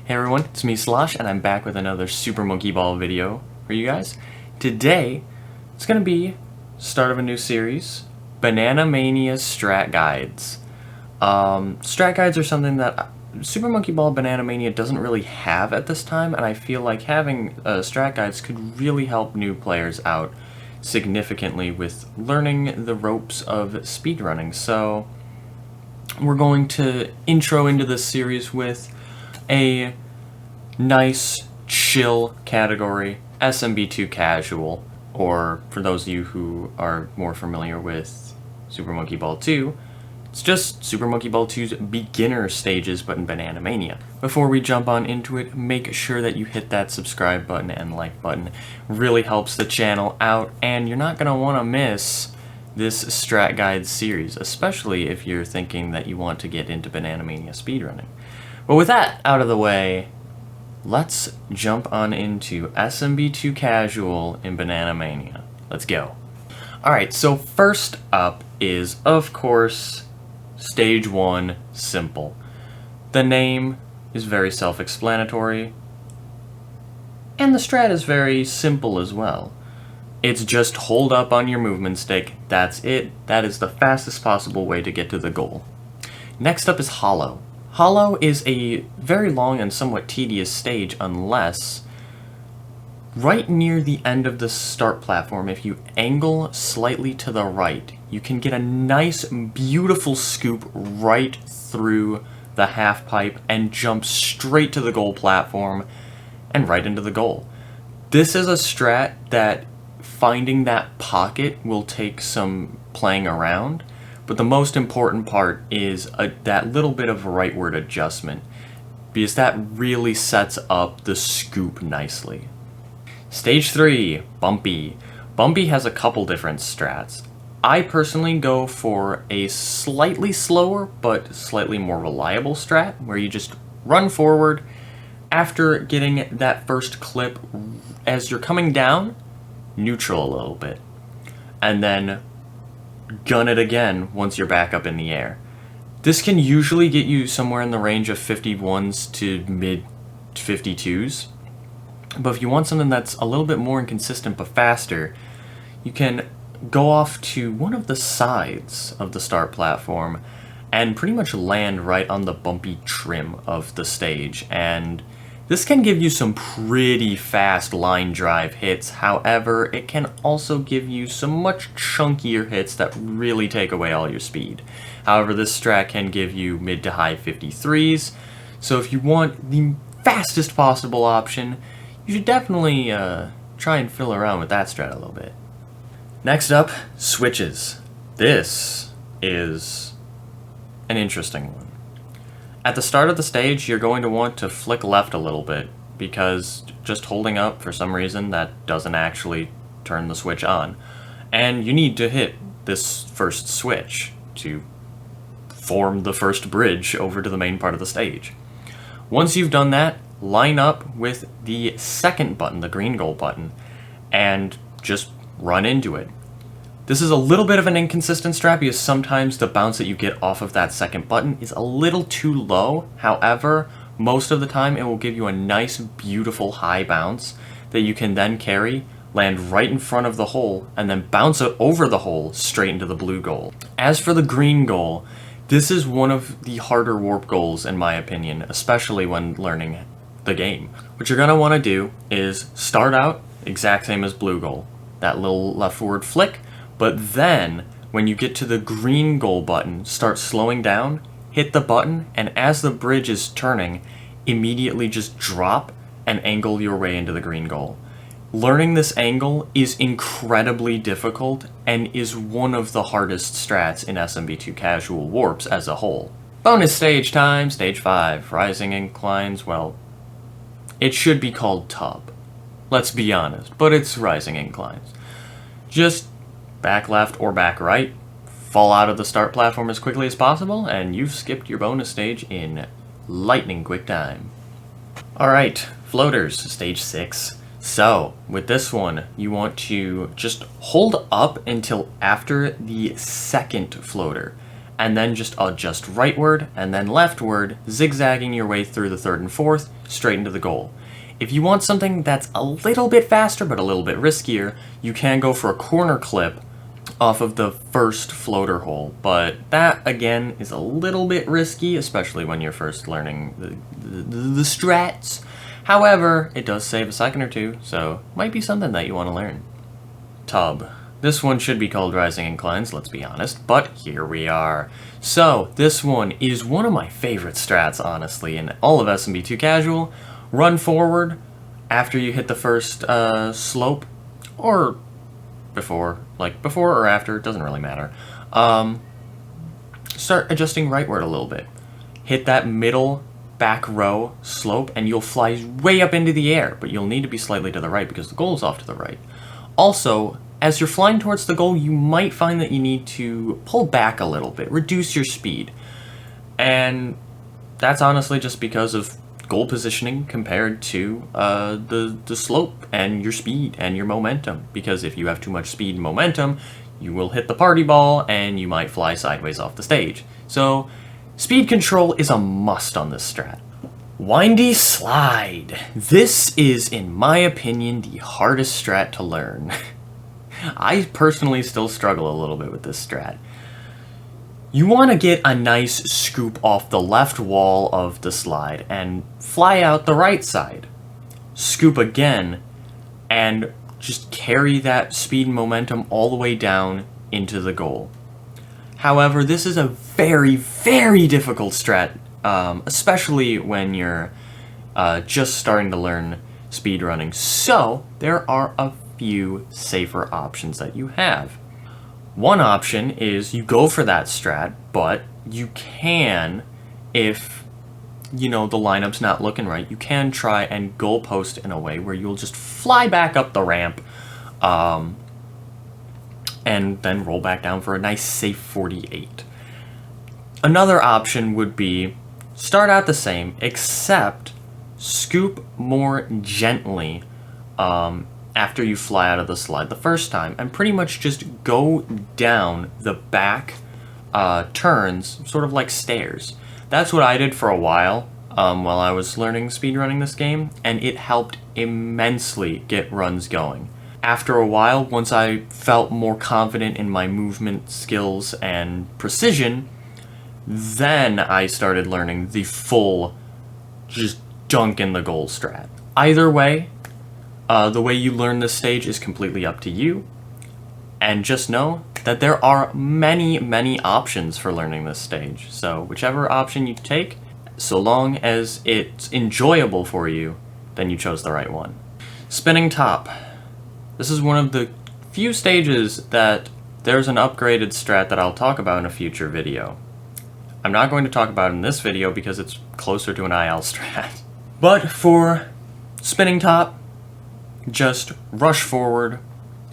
Hey everyone, it's me Slosh, and I'm back with another Super Monkey Ball video for you guys. Today, it's going to be start of a new series, Banana Mania Strat Guides. Strat Guides are something that Super Monkey Ball Banana Mania doesn't really have at this time, and I feel like having Strat Guides could really help new players out significantly with learning the ropes of speedrunning. So, we're going to intro into this series with a nice, chill category, SMB2 Casual, or for those of you who are more familiar with Super Monkey Ball 2, it's just Super Monkey Ball 2's beginner stages, but in Banana Mania. Before we jump on into it, make sure that you hit that subscribe button and like button. Really helps the channel out, and you're not going to want to miss this Strat Guide series, especially if you're thinking that you want to get into Banana Mania speedrunning. But with that out of the way, let's jump on into SMB2 Casual in Banana Mania. Let's go. Alright, so first up is, of course, Stage 1, Simple. The name is very self-explanatory, and the strat is very simple as well. It's just hold up on your movement stick, that's it. That is the fastest possible way to get to the goal. Next up is Hollow. Hollow is a very long and somewhat tedious stage unless right near the end of the start platform, if you angle slightly to the right, you can get a nice, beautiful scoop right through the half pipe and jump straight to the goal platform and right into the goal. This is a strat that finding that pocket will take some playing around, but the most important part is that little bit of rightward adjustment, because that really sets up the scoop nicely. Stage 3, Bumpy. Bumpy has a couple different strats. I personally go for a slightly slower but slightly more reliable strat, where you just run forward after getting that first clip. As you're coming down, neutral a little bit, and then gun it again once you're back up in the air. This can usually get you somewhere in the range of 51s to mid 52s, but if you want something that's a little bit more inconsistent but faster, you can go off to one of the sides of the start platform and pretty much land right on the bumpy trim of the stage, and this can give you some pretty fast line drive hits. However, it can also give you some much chunkier hits that really take away all your speed. However, this strat can give you mid to high 53s, so if you want the fastest possible option, you should definitely try and fiddle around with that strat a little bit. Next up, switches. This is an interesting one. At the start of the stage, you're going to want to flick left a little bit, because just holding up, for some reason, that doesn't actually turn the switch on. And you need to hit this first switch to form the first bridge over to the main part of the stage. Once you've done that, line up with the second button, the green goal button, and just run into it. This is a little bit of an inconsistent strat because sometimes the bounce that you get off of that second button is a little too low. However, most of the time it will give you a nice, beautiful high bounce that you can then carry, land right in front of the hole, and then bounce it over the hole straight into the blue goal. As for the green goal, this is one of the harder warp goals in my opinion, especially when learning the game. What you're going to want to do is start out exact same as blue goal, that little left forward flick. But then, when you get to the green goal button, start slowing down, hit the button, and as the bridge is turning, immediately just drop and angle your way into the green goal. Learning this angle is incredibly difficult and is one of the hardest strats in SMB2 Casual warps as a whole. Bonus stage time, stage 5, rising inclines. Well, it should be called tub. Let's be honest, but it's rising inclines. Just back left or back right, fall out of the start platform as quickly as possible, and you've skipped your bonus stage in lightning quick time. Alright, floaters, stage 6. So, with this one, you want to just hold up until after the second floater. and then just adjust rightward and then leftward, zigzagging your way through the third and fourth, straight into the goal. If you want something that's a little bit faster but a little bit riskier, you can go for a corner clip off of the first floater hole, but that again is a little bit risky, especially when you're first learning the strats. However, it does save a second or two, so might be something that you want to learn. Tub. This one should be called Rising Inclines, let's be honest, but here we are. So, this one is one of my favorite strats, honestly, in all of SMB2 Casual. Run forward after you hit the first slope, or before or after, it doesn't really matter. Start adjusting rightward a little bit. Hit that middle back row slope, and you'll fly way up into the air, but you'll need to be slightly to the right because the goal is off to the right. Also, as you're flying towards the goal, you might find that you need to pull back a little bit, reduce your speed. And that's honestly just because of goal positioning compared to the slope and your speed and your momentum. Because if you have too much speed and momentum, you will hit the party ball and you might fly sideways off the stage. So speed control is a must on this strat. Windy slide. This is, in my opinion, the hardest strat to learn. I personally still struggle a little bit with this strat. You want to get a nice scoop off the left wall of the slide and fly out the right side. Scoop again and just carry that speed and momentum all the way down into the goal. However, this is a very, very difficult strat, especially when you're just starting to learn speedrunning. So there are a few safer options that you have. One option is you go for that strat, but you can, if you know the lineup's not looking right, you can try and goalpost in a way where you'll just fly back up the ramp and then roll back down for a nice safe 48. Another option would be start out the same, except scoop more gently after you fly out of the slide the first time, and pretty much just go down the back turns, sort of like stairs. That's what I did for a while I was learning speedrunning this game, and it helped immensely get runs going. After a while, once I felt more confident in my movement skills and precision, then I started learning the full just dunk in the goal strat. Either way, the way you learn this stage is completely up to you, and just know that there are many, many options for learning this stage. So whichever option you take, so long as it's enjoyable for you, then you chose the right one. Spinning top. This is one of the few stages that there's an upgraded strat that I'll talk about in a future video. I'm not going to talk about it in this video because it's closer to an IL strat. But for spinning top, just rush forward,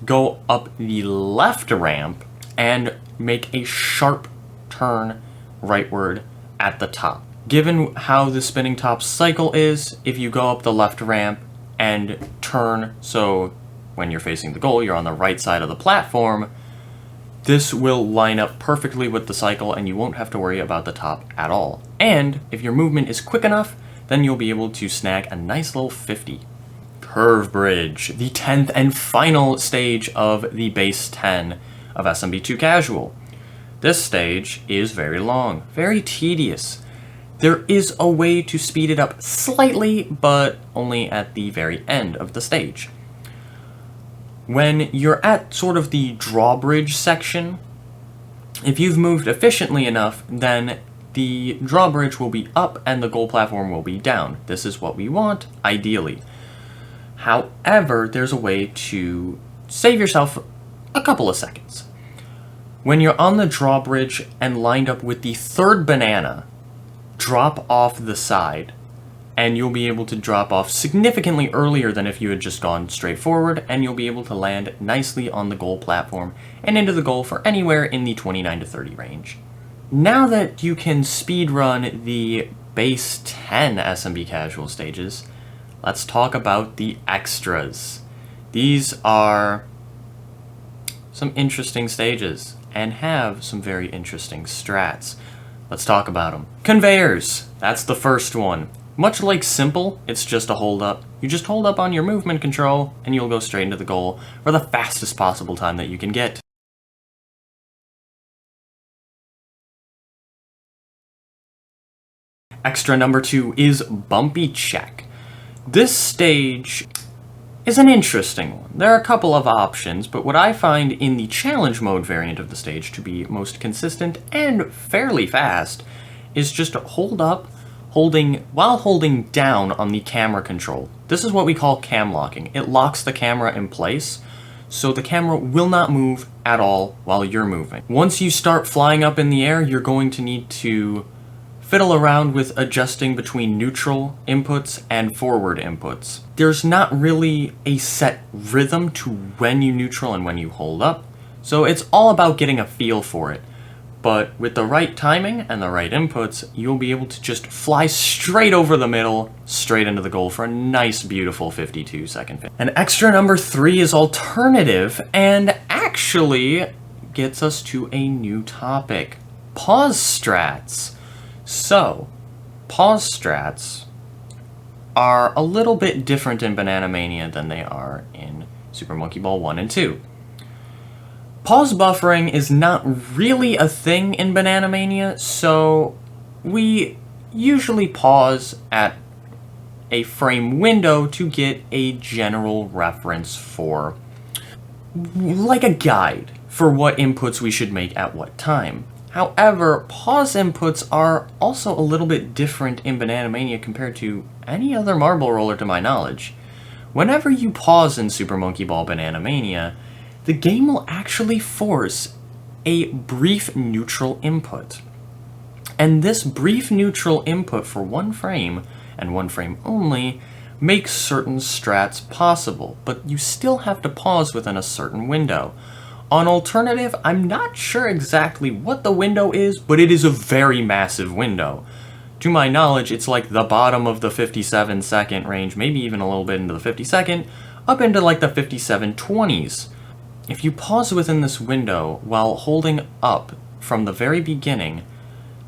go up the left ramp, and make a sharp turn rightward at the top. Given how the spinning top cycle is, if you go up the left ramp and turn, so when you're facing the goal, you're on the right side of the platform, this will line up perfectly with the cycle and you won't have to worry about the top at all. And if your movement is quick enough, then you'll be able to snag a nice little 50. Curve Bridge, the 10th and final stage of the base 10 of SMB2 Casual. This stage is very long, very tedious. There is a way to speed it up slightly, but only at the very end of the stage. When you're at sort of the drawbridge section, if you've moved efficiently enough, then the drawbridge will be up and the goal platform will be down. This is what we want, ideally. However, there's a way to save yourself a couple of seconds. When you're on the drawbridge and lined up with the third banana, drop off the side, and you'll be able to drop off significantly earlier than if you had just gone straight forward, and you'll be able to land nicely on the goal platform and into the goal for anywhere in the 29 to 30 range. Now that you can speedrun the base 10 SMB Casual stages, let's talk about the extras. These are some interesting stages, and have some very interesting strats. Let's talk about them. Conveyors, that's the first one. Much like Simple, it's just a hold up. You just hold up on your movement control and you'll go straight into the goal for the fastest possible time that you can get. Extra number 2 is Bumpy Check. This stage is an interesting one. There are a couple of options, but what I find in the challenge mode variant of the stage to be most consistent and fairly fast is just hold up while holding down on the camera control. This is what we call cam locking. It locks the camera in place, so the camera will not move at all while you're moving. Once you start flying up in the air, you're going to need to fiddle around with adjusting between neutral inputs and forward inputs. There's not really a set rhythm to when you neutral and when you hold up, so it's all about getting a feel for it. But with the right timing and the right inputs, you'll be able to just fly straight over the middle, straight into the goal for a nice, beautiful 52-second finish. And extra number 3 is alternative, and actually gets us to a new topic. Pause strats. So, pause strats are a little bit different in Banana Mania than they are in Super Monkey Ball 1 and 2. Pause buffering is not really a thing in Banana Mania, so we usually pause at a frame window to get a general reference for, like a guide for what inputs we should make at what time. However, pause inputs are also a little bit different in Banana Mania compared to any other marble roller to my knowledge. Whenever you pause in Super Monkey Ball Banana Mania, the game will actually force a brief neutral input. And this brief neutral input for one frame, and one frame only, makes certain strats possible, but you still have to pause within a certain window. On alternative, I'm not sure exactly what the window is, but it is a very massive window. To my knowledge, it's like the bottom of the 57-second range, maybe even a little bit into the 52nd, up into like the 57-20s. If you pause within this window while holding up from the very beginning,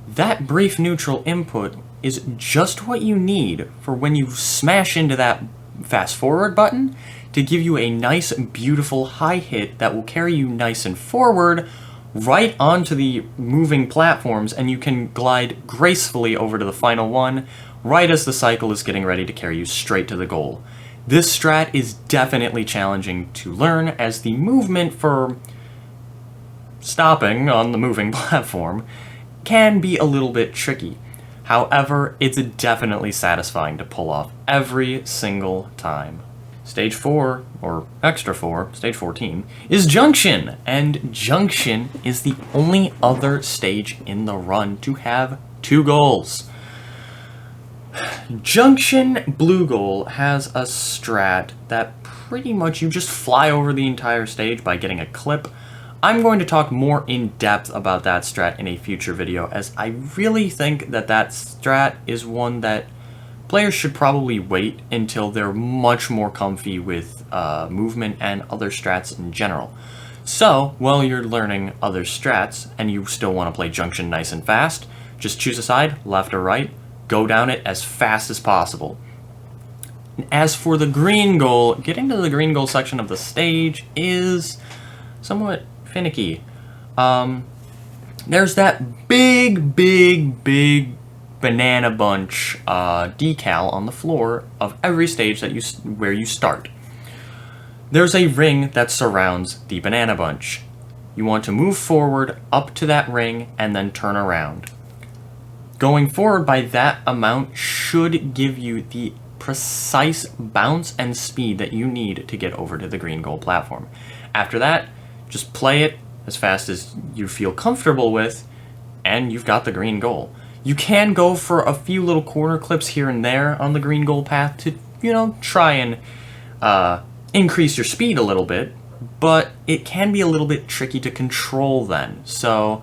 that brief neutral input is just what you need for when you smash into that fast forward button to give you a nice, beautiful high hit that will carry you nice and forward right onto the moving platforms, and you can glide gracefully over to the final one right as the cycle is getting ready to carry you straight to the goal. This strat is definitely challenging to learn, as the movement for stopping on the moving platform can be a little bit tricky. However, it's definitely satisfying to pull off every single time. Stage 4, or extra 4, stage 14, is Junction, and Junction is the only other stage in the run to have 2 goals. Junction Blue Goal has a strat that pretty much you just fly over the entire stage by getting a clip. I'm going to talk more in depth about that strat in a future video, as I really think that that strat is one that players should probably wait until they're much more comfy with movement and other strats in general. So, while you're learning other strats and you still want to play Junction nice and fast, just choose a side, left or right, go down it as fast as possible. As for the green goal, getting to the green goal section of the stage is somewhat finicky. There's that big banana bunch decal on the floor of every stage that where you start. There's a ring that surrounds the banana bunch. You want to move forward up to that ring and then turn around. Going forward by that amount should give you the precise bounce and speed that you need to get over to the green goal platform. After that, just play it as fast as you feel comfortable with, and you've got the green goal. You can go for a few little corner clips here and there on the green goal path to, try and increase your speed a little bit, but it can be a little bit tricky to control then. So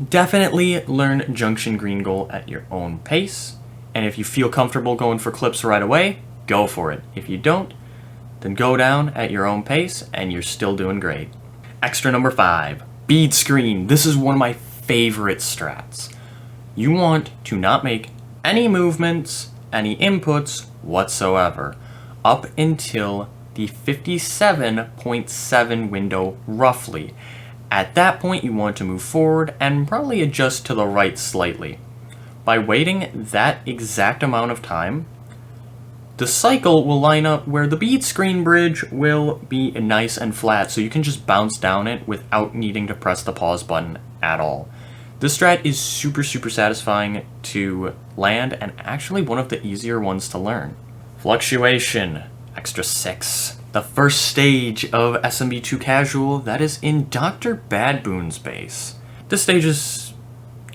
definitely learn Junction Green Goal at your own pace, and if you feel comfortable going for clips right away, go for it. If you don't, then go down at your own pace and you're still doing great. Extra number 5, bead screen. This is one of my favorite strats. You want to not make any movements, any inputs whatsoever, up until the 57.7 window roughly. At that point you want to move forward and probably adjust to the right slightly. By waiting that exact amount of time, the cycle will line up where the bead screen bridge will be nice and flat, so you can just bounce down it without needing to press the pause button at all. This strat is super satisfying to land and actually one of the easier ones to learn. Fluctuation, extra 6. The first stage of SMB2 Casual, that is in Dr. Badboon's base. This stage has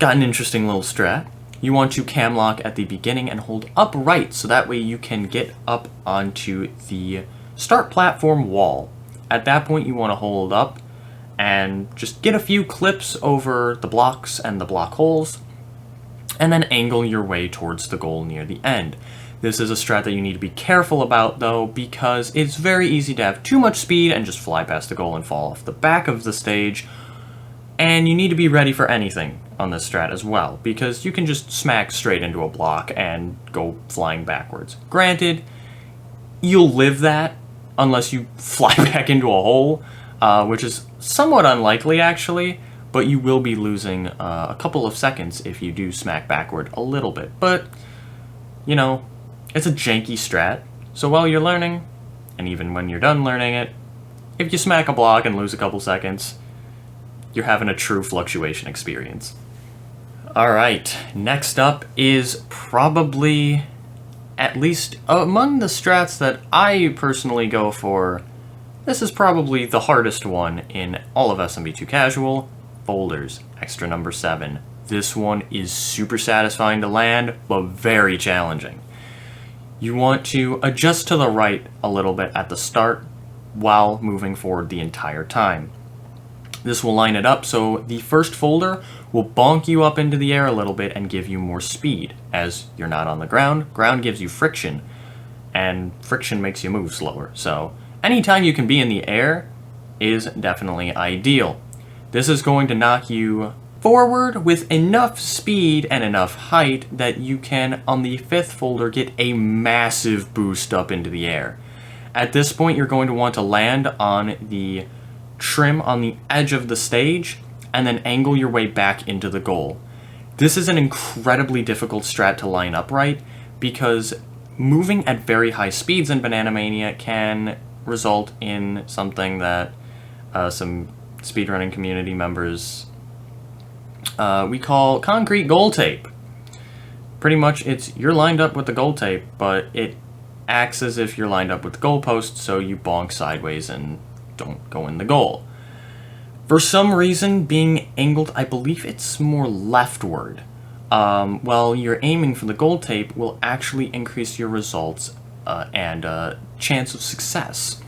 got an interesting little strat. You want to cam lock at the beginning and hold upright so that way you can get up onto the start platform wall. At that point you want to hold up and just get a few clips over the blocks and the block holes and then angle your way towards the goal near the end. This is a strat that you need to be careful about though, because it's very easy to have too much speed and just fly past the goal and fall off the back of the stage. And you need to be ready for anything on this strat as well, because you can just smack straight into a block and go flying backwards. Granted, you'll live that unless you fly back into a hole, which is somewhat unlikely actually, but you will be losing a couple of seconds if you do smack backward a little bit. But, you know, it's a janky strat, so while you're learning, and even when you're done learning it, if you smack a block and lose a couple seconds, you're having a true fluctuation experience. Alright, next up is probably, at least among the strats that I personally go for, this is probably the hardest one in all of SMB2 Casual, folders, extra number 7. This one is super satisfying to land, but very challenging. You want to adjust to the right a little bit at the start while moving forward the entire time. This will line it up so the first folder will bonk you up into the air a little bit and give you more speed, as you're not on the ground. Ground gives you friction, and friction makes you move slower. So anytime you can be in the air is definitely ideal. This is going to knock you forward with enough speed and enough height that you can, on the 5th folder, get a massive boost up into the air. At this point, you're going to want to land on the trim on the edge of the stage and then angle your way back into the goal. This is an incredibly difficult strat to line up right, because moving at very high speeds in Banana Mania can result in something that some speedrunning community members we call concrete goal tape. Pretty much you're lined up with the goal tape, but it acts as if you're lined up with the goalpost, so you bonk sideways and don't go in the goal. For some reason, being angled, I believe it's more leftward. While you're aiming for the goal tape will actually increase your results and chance of success.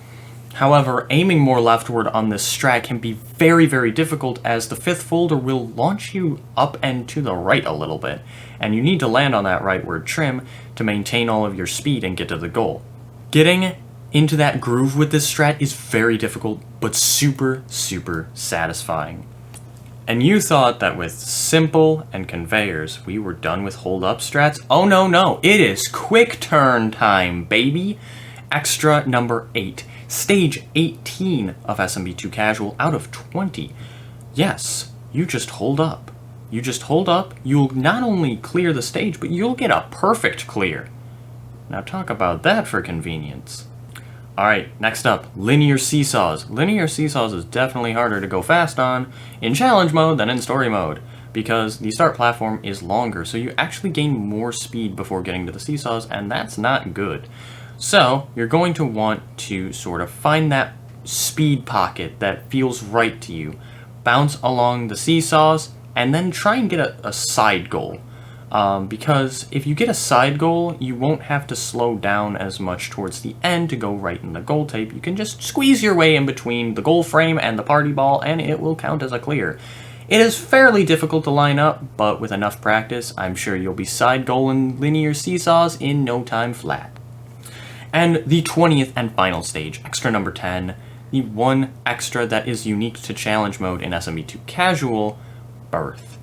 However, aiming more leftward on this strat can be very difficult, as the 5th folder will launch you up and to the right a little bit, and you need to land on that rightward trim to maintain all of your speed and get to the goal. Getting into that groove with this strat is very difficult, but super satisfying. And you thought that with simple and conveyors we were done with hold up strats? Oh no, it is quick turn time, baby! Extra number 8. Stage 18 of SMB2 Casual out of 20. Yes, you just hold up. You just hold up, you'll not only clear the stage, but you'll get a perfect clear. Now talk about that for convenience. Alright, next up, linear seesaws. Linear seesaws is definitely harder to go fast on in challenge mode than in story mode, because the start platform is longer, so you actually gain more speed before getting to the seesaws, and that's not good. So, you're going to want to sort of find that speed pocket that feels right to you, bounce along the seesaws, and then try and get a side goal. Because if you get a side goal, you won't have to slow down as much towards the end to go right in the goal tape. You can just squeeze your way in between the goal frame and the party ball, and it will count as a clear. It is fairly difficult to line up, but with enough practice, I'm sure you'll be side goaling linear seesaws in no time flat. And the 20th and final stage, extra number 10. the one extra that is unique to challenge mode in SMB2 Casual, birth.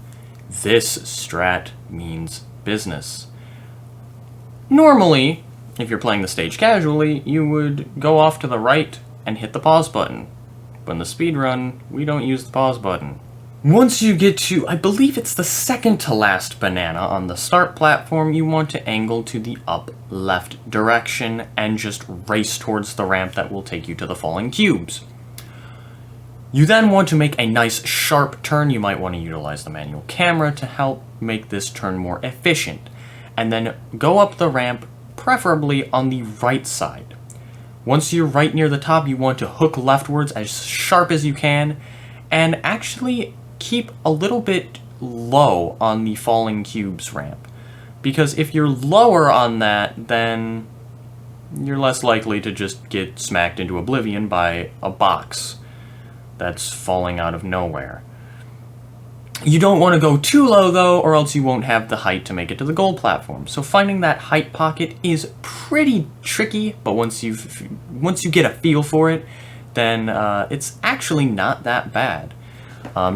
This strat means business. Normally, if you're playing the stage casually, you would go off to the right and hit the pause button. But in the speedrun, we don't use the pause button. Once you get to, I believe it's the second to last banana on the start platform, you want to angle to the up left direction and just race towards the ramp that will take you to the falling cubes. You then want to make a nice sharp turn. You might want to utilize the manual camera to help make this turn more efficient. And then go up the ramp, preferably on the right side. Once you're right near the top, you want to hook leftwards as sharp as you can, and actually keep a little bit low on the falling cubes ramp. Because if you're lower on that, then you're less likely to just get smacked into oblivion by a box that's falling out of nowhere. You don't want to go too low though, or else you won't have the height to make it to the goal platform. So finding that height pocket is pretty tricky, but once you get a feel for it, then it's actually not that bad.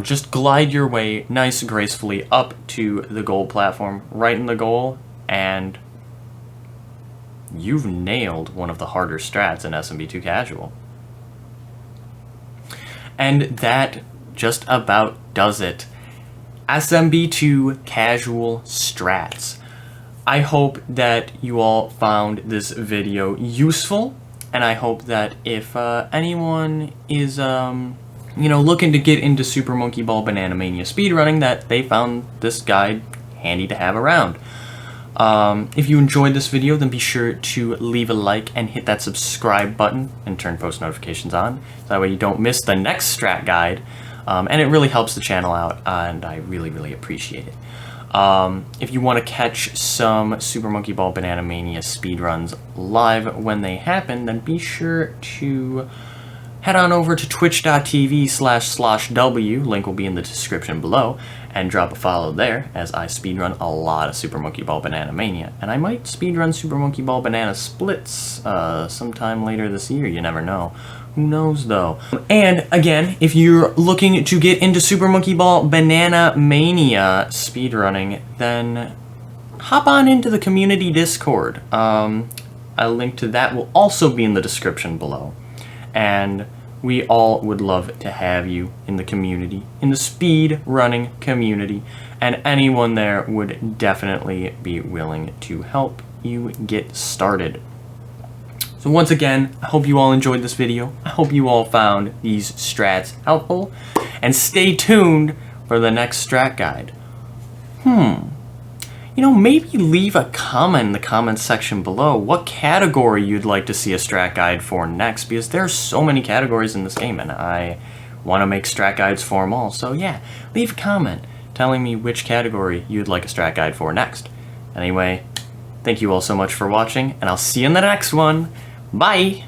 Just glide your way nice gracefully up to the goal platform, right in the goal, and you've nailed one of the harder strats in SMB2 Casual. And that just about does it. SMB2 Casual Strats. I hope that you all found this video useful, and I hope that if anyone is looking to get into Super Monkey Ball Banana Mania speedrunning, that they found this guide handy to have around. If you enjoyed this video, then be sure to leave a like and hit that subscribe button and turn post notifications on. So that way you don't miss the next strat guide. And it really helps the channel out, and I really, really appreciate it. If you want to catch some Super Monkey Ball Banana Mania speedruns live when they happen, then be sure to head on over to twitch.tv//w, link will be in the description below, and drop a follow there, as I speedrun a lot of Super Monkey Ball Banana Mania. And I might speedrun Super Monkey Ball Banana Splits sometime later this year, you never know. Who knows, though? And, again, if you're looking to get into Super Monkey Ball Banana Mania speedrunning, then hop on into the community Discord. A link to that will also be in the description below. And we all would love to have you in the community, in the speedrunning community, and anyone there would definitely be willing to help you get started. So once again, I hope you all enjoyed this video. I hope you all found these strats helpful. And stay tuned for the next strat guide. Maybe leave a comment in the comments section below what category you'd like to see a strat guide for next, because there's so many categories in this game and I want to make strat guides for them all. So yeah, leave a comment telling me which category you'd like a strat guide for next. Anyway, thank you all so much for watching, and I'll see you in the next one. Bye!